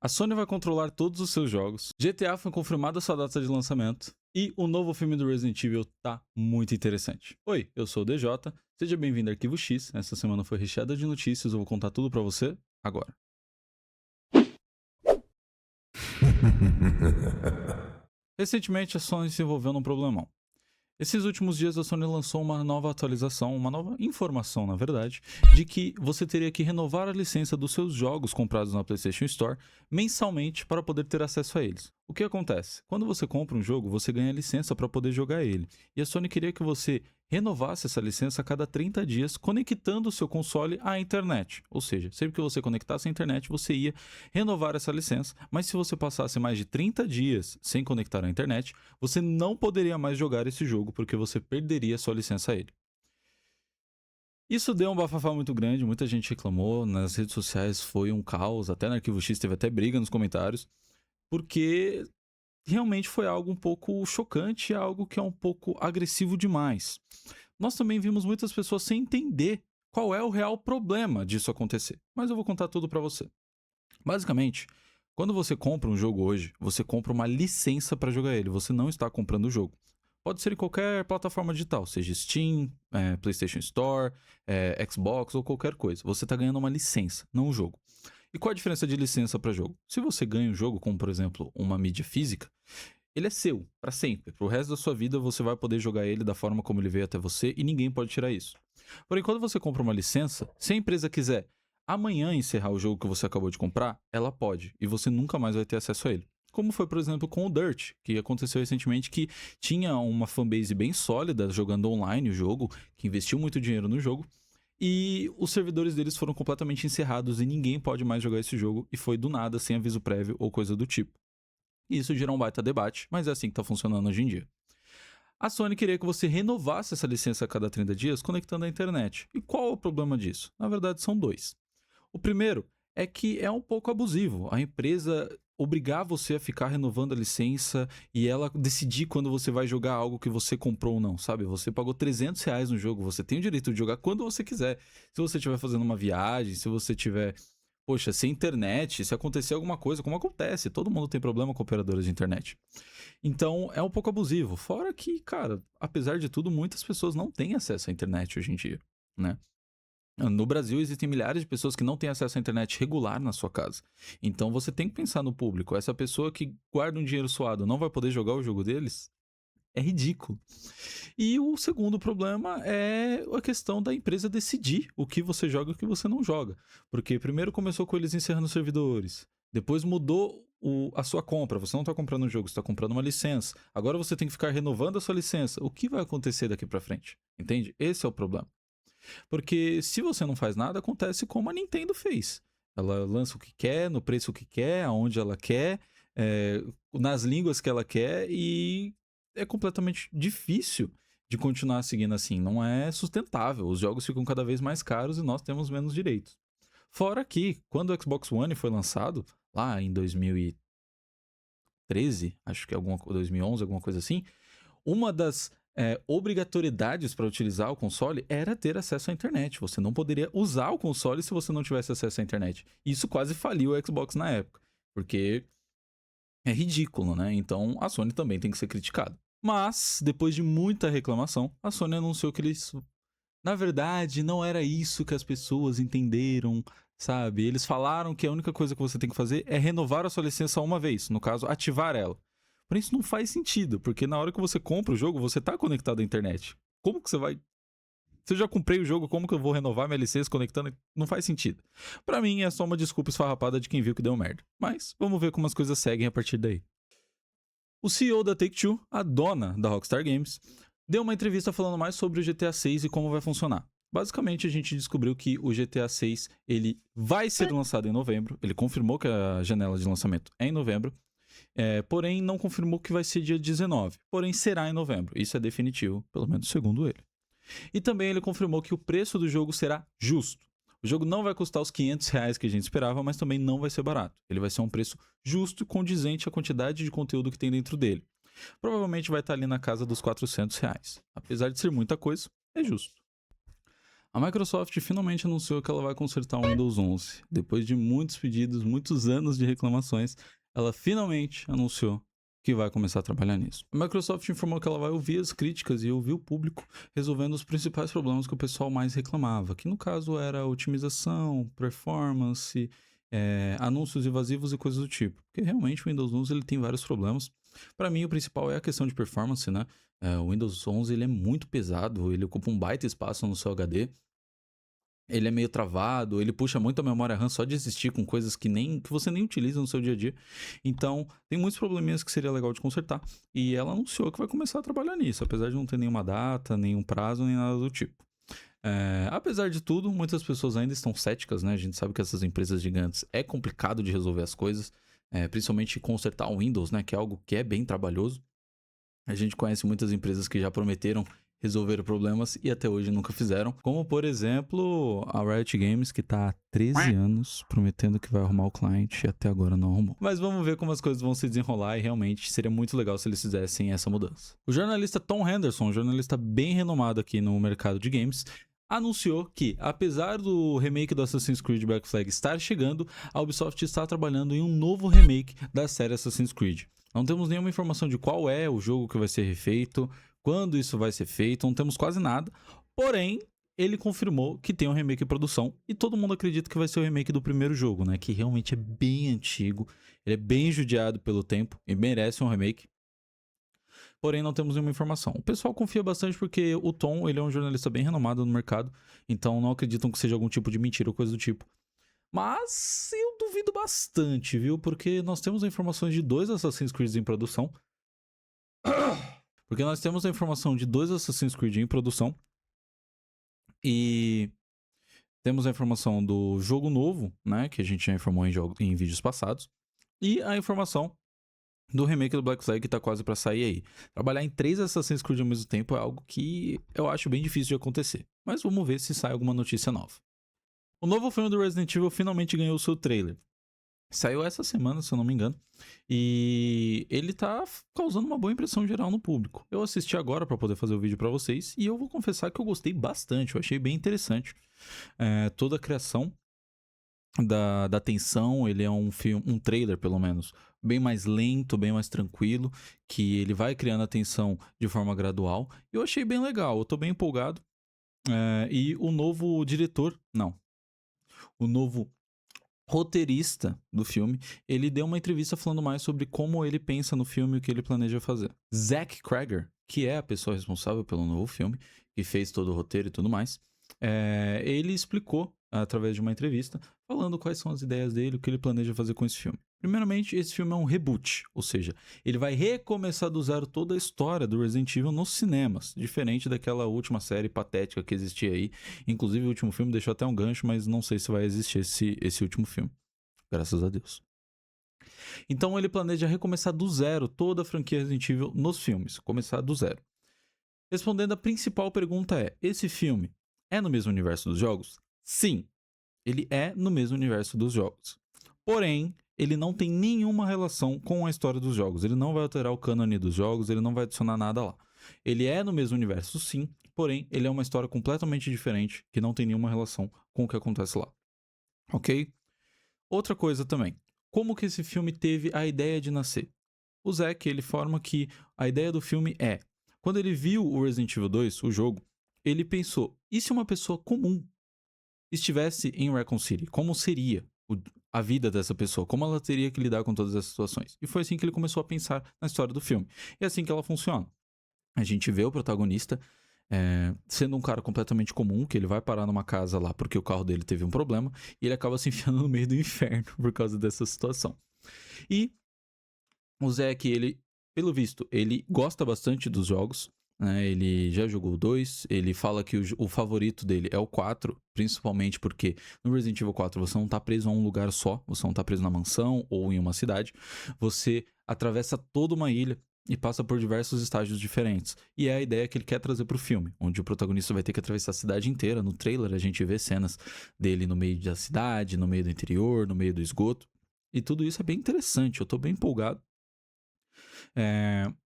A Sony vai controlar todos os seus jogos, GTA foi confirmada sua data de lançamento e o novo filme do Resident Evil tá muito interessante. Oi, eu sou o DJ, seja bem-vindo ao Arquivo X. Essa semana foi recheada de notícias, eu vou contar tudo pra você agora. Recentemente a Sony se envolveu num problemão. Esses últimos dias a Sony lançou uma nova atualização, uma nova informação, na verdade, de que você teria que renovar a licença dos seus jogos comprados na PlayStation Store mensalmente para poder ter acesso a eles. O que acontece? Quando você compra um jogo, você ganha licença para poder jogar ele. E a Sony queria que você renovasse essa licença a cada 30 dias, conectando o seu console à internet. Ou seja, sempre que você conectasse à internet, você ia renovar essa licença, mas se você passasse mais de 30 dias sem conectar à internet, você não poderia mais jogar esse jogo porque você perderia sua licença a ele. Isso deu um bafafá muito grande, muita gente reclamou, nas redes sociais foi um caos, até no Arquivo X teve até briga nos comentários, porque realmente foi algo um pouco chocante, algo que é um pouco agressivo demais. Nós também vimos muitas pessoas sem entender qual é o real problema disso acontecer, mas eu vou contar tudo pra você. Basicamente, quando você compra um jogo hoje, você compra uma licença para jogar ele, você não está comprando o jogo. Pode ser em qualquer plataforma digital, seja Steam, PlayStation Store, Xbox ou qualquer coisa. Você está ganhando uma licença, não um jogo. E qual a diferença de licença para jogo? Se você ganha um jogo, como por exemplo uma mídia física, ele é seu, para sempre. Para o resto da sua vida você vai poder jogar ele da forma como ele veio até você e ninguém pode tirar isso. Porém, quando você compra uma licença, se a empresa quiser amanhã encerrar o jogo que você acabou de comprar, ela pode, e você nunca mais vai ter acesso a ele. Como foi, por exemplo, com o Dirt, que aconteceu recentemente, que tinha uma fanbase bem sólida jogando online o jogo, que investiu muito dinheiro no jogo, e os servidores deles foram completamente encerrados e ninguém pode mais jogar esse jogo, e foi do nada, sem aviso prévio ou coisa do tipo. E isso gerou um baita debate, mas é assim que tá funcionando hoje em dia. A Sony queria que você renovasse essa licença a cada 30 dias conectando a internet. E qual é o problema disso? Na verdade, são dois. O primeiro é que é um pouco abusivo. A empresa obrigar você a ficar renovando a licença e ela decidir quando você vai jogar algo que você comprou ou não, sabe? Você pagou R$ 300 no jogo, você tem o direito de jogar quando você quiser. Se você estiver fazendo uma viagem, se você tiver, poxa, sem internet, se acontecer alguma coisa, como acontece, todo mundo tem problema com operadoras de internet. Então é um pouco abusivo. Fora que, cara, apesar de tudo, muitas pessoas não têm acesso à internet hoje em dia, né? No Brasil existem milhares de pessoas que não têm acesso à internet regular na sua casa. Então você tem que pensar no público. Essa pessoa que guarda um dinheiro suado não vai poder jogar o jogo deles? É ridículo. E o segundo problema é a questão da empresa decidir o que você joga e o que você não joga. Porque primeiro começou com eles encerrando os servidores. Depois mudou a sua compra. Você não está comprando um jogo, você está comprando uma licença. Agora você tem que ficar renovando a sua licença. O que vai acontecer daqui para frente? Entende? Esse é o problema. Porque se você não faz nada, acontece como a Nintendo fez. Ela lança o que quer, no preço que quer, aonde ela quer, nas línguas que ela quer, e é completamente difícil de continuar seguindo assim. Não é sustentável. Os jogos ficam cada vez mais caros e nós temos menos direitos. Fora que, quando o Xbox One foi lançado, lá em 2013, acho que 2011, alguma coisa assim, uma das obrigatoriedades para utilizar o console era ter acesso à internet. Você não poderia usar o console se você não tivesse acesso à internet. Isso quase faliu o Xbox na época, porque é ridículo, né? Então a Sony também tem que ser criticada. Mas, depois de muita reclamação, a Sony anunciou que eles... Na verdade, não era isso que as pessoas entenderam, sabe? Eles falaram que a única coisa que você tem que fazer é renovar a sua licença uma vez, no caso, ativar ela. Porém, isso não faz sentido, porque na hora que você compra o jogo, você está conectado à internet. Como que você vai... Se eu já comprei o jogo, como que eu vou renovar minha licença conectando? Não faz sentido. Pra mim, é só uma desculpa esfarrapada de quem viu que deu merda. Mas, vamos ver como as coisas seguem a partir daí. O CEO da Take-Two, a dona da Rockstar Games, deu uma entrevista falando mais sobre o GTA 6 e como vai funcionar. Basicamente, a gente descobriu que o GTA 6 ele vai ser lançado em novembro. Ele confirmou que a janela de lançamento é em novembro. Porém, não confirmou que vai ser dia 19. Porém, será em novembro. Isso é definitivo, pelo menos segundo ele. E também ele confirmou que o preço do jogo será justo. O jogo não vai custar os R$ 500 que a gente esperava, mas também não vai ser barato. Ele vai ser um preço justo e condizente à quantidade de conteúdo que tem dentro dele. Provavelmente vai estar ali na casa dos R$ 400. Apesar de ser muita coisa, é justo. A Microsoft finalmente anunciou que ela vai consertar o Windows 11. Depois de muitos pedidos, muitos anos de reclamações, ela finalmente anunciou que vai começar a trabalhar nisso. A Microsoft informou que ela vai ouvir as críticas e ouvir o público, resolvendo os principais problemas que o pessoal mais reclamava, que no caso era otimização, performance, anúncios invasivos e coisas do tipo. Porque realmente o Windows 11 ele tem vários problemas. Para mim, o principal é a questão de performance, né? O Windows 11 ele é muito pesado, ele ocupa um baita espaço no seu HD. Ele é meio travado, ele puxa muito a memória RAM só de existir com coisas que você nem utiliza no seu dia a dia. Então, tem muitos probleminhas que seria legal de consertar. E ela anunciou que vai começar a trabalhar nisso, apesar de não ter nenhuma data, nenhum prazo, nem nada do tipo. Apesar de tudo, muitas pessoas ainda estão céticas, né? A gente sabe que essas empresas gigantes é complicado de resolver as coisas, principalmente consertar o Windows, né? Que é algo que é bem trabalhoso. A gente conhece muitas empresas que já prometeram resolver problemas e até hoje nunca fizeram. Como, por exemplo, a Riot Games, que tá há 13 anos prometendo que vai arrumar o cliente e até agora não arrumou. Mas vamos ver como as coisas vão se desenrolar e realmente seria muito legal se eles fizessem essa mudança. O jornalista Tom Henderson, um jornalista bem renomado aqui no mercado de games, anunciou que, apesar do remake do Assassin's Creed Black Flag estar chegando, a Ubisoft está trabalhando em um novo remake da série Assassin's Creed. Não temos nenhuma informação de qual é o jogo que vai ser refeito, quando isso vai ser feito, não temos quase nada. Porém, ele confirmou que tem um remake em produção e todo mundo acredita que vai ser o remake do primeiro jogo, né? Que realmente é bem antigo, ele é bem judiado pelo tempo e merece um remake. Porém, não temos nenhuma informação. O pessoal confia bastante porque o Tom, ele é um jornalista bem renomado no mercado, então não acreditam que seja algum tipo de mentira ou coisa do tipo. Mas eu duvido bastante, viu? Porque nós temos informações de 2 Assassin's Creed em produção. Porque nós temos a informação de 2 Assassin's Creed em produção. E temos a informação do jogo novo, né? Que a gente já informou em vídeos passados. E a informação do remake do Black Flag que tá quase pra sair aí. Trabalhar em 3 Assassin's Creed ao mesmo tempo é algo que eu acho bem difícil de acontecer. Mas vamos ver se sai alguma notícia nova. O novo filme do Resident Evil finalmente ganhou seu trailer. Saiu essa semana, se eu não me engano. E ele tá causando uma boa impressão geral no público. Eu assisti agora pra poder fazer o vídeo pra vocês. E eu vou confessar que eu gostei bastante. Eu achei bem interessante. Toda a criação da tensão. Ele é um filme, um trailer pelo menos, bem mais lento, bem mais tranquilo. Que ele vai criando a tensão de forma gradual. E eu achei bem legal. Eu tô bem empolgado. E o novo diretor... Não. O novo roteirista do filme, ele deu uma entrevista falando mais sobre como ele pensa no filme e o que ele planeja fazer. Zach Cregger, que é a pessoa responsável pelo novo filme, que fez todo o roteiro e tudo mais, ele explicou, através de uma entrevista, falando quais são as ideias dele, o que ele planeja fazer com esse filme. Primeiramente, esse filme é um reboot, ou seja, ele vai recomeçar do zero toda a história do Resident Evil nos cinemas, diferente daquela última série patética que existia aí. Inclusive, o último filme deixou até um gancho, mas não sei se vai existir esse último filme. Graças a Deus. Então, ele planeja recomeçar do zero toda a franquia Resident Evil nos filmes, começar do zero. Respondendo a principal pergunta esse filme é no mesmo universo dos jogos? Sim, ele é no mesmo universo dos jogos. Porém, ele não tem nenhuma relação com a história dos jogos. Ele não vai alterar o cânone dos jogos, ele não vai adicionar nada lá. Ele é no mesmo universo, sim, porém, ele é uma história completamente diferente, que não tem nenhuma relação com o que acontece lá. Ok? Outra coisa também. Como que esse filme teve a ideia de nascer? O Zack, ele forma que a ideia do filme quando ele viu o Resident Evil 2, o jogo, ele pensou, e se uma pessoa comum estivesse em Raccoon City? Como seria a vida dessa pessoa? Como ela teria que lidar com todas essas situações? E foi assim que ele começou a pensar na história do filme. E é assim que ela funciona. A gente vê o protagonista sendo um cara completamente comum, que ele vai parar numa casa lá porque o carro dele teve um problema, e ele acaba se enfiando no meio do inferno por causa dessa situação. E o Zack, ele, pelo visto, ele gosta bastante dos jogos, né? Ele já jogou o 2, ele fala que o favorito dele é o 4, principalmente porque no Resident Evil 4 você não tá preso a um lugar só, você não tá preso na mansão ou em uma cidade, você atravessa toda uma ilha e passa por diversos estágios diferentes. E é a ideia que ele quer trazer pro filme, onde o protagonista vai ter que atravessar a cidade inteira. No trailer a gente vê cenas dele no meio da cidade, no meio do interior, no meio do esgoto, e tudo isso é bem interessante, eu tô bem empolgado.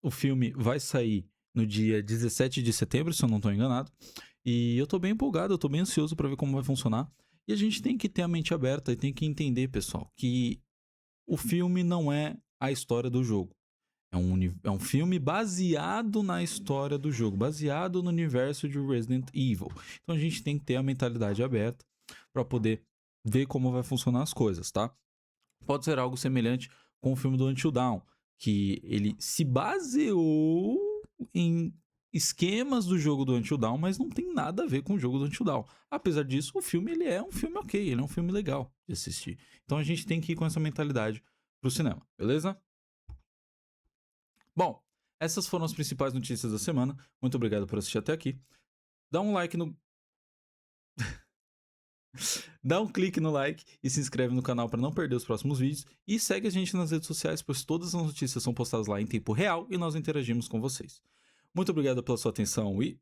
O filme vai sair no dia 17 de setembro, se eu não estou enganado. E eu tô bem empolgado, eu tô bem ansioso pra ver como vai funcionar. E a gente tem que ter a mente aberta e tem que entender, pessoal, que o filme não é a história do jogo. É um filme baseado na história do jogo, baseado no universo de Resident Evil. Então a gente tem que ter a mentalidade aberta para poder ver como vai funcionar as coisas, tá? Pode ser algo semelhante com o filme do Until Dawn, que ele se baseou em esquemas do jogo do Until Dawn, mas não tem nada a ver com o jogo do Until Dawn. Apesar disso, o filme ele é um filme ok, ele é um filme legal de assistir. Então a gente tem que ir com essa mentalidade pro cinema, beleza? Bom, essas foram as principais notícias da semana. Muito obrigado por assistir até aqui. Dá um like no. Dá um clique no like e se inscreve no canal para não perder os próximos vídeos. E segue a gente nas redes sociais, pois todas as notícias são postadas lá em tempo real e nós interagimos com vocês. Muito obrigado pela sua atenção e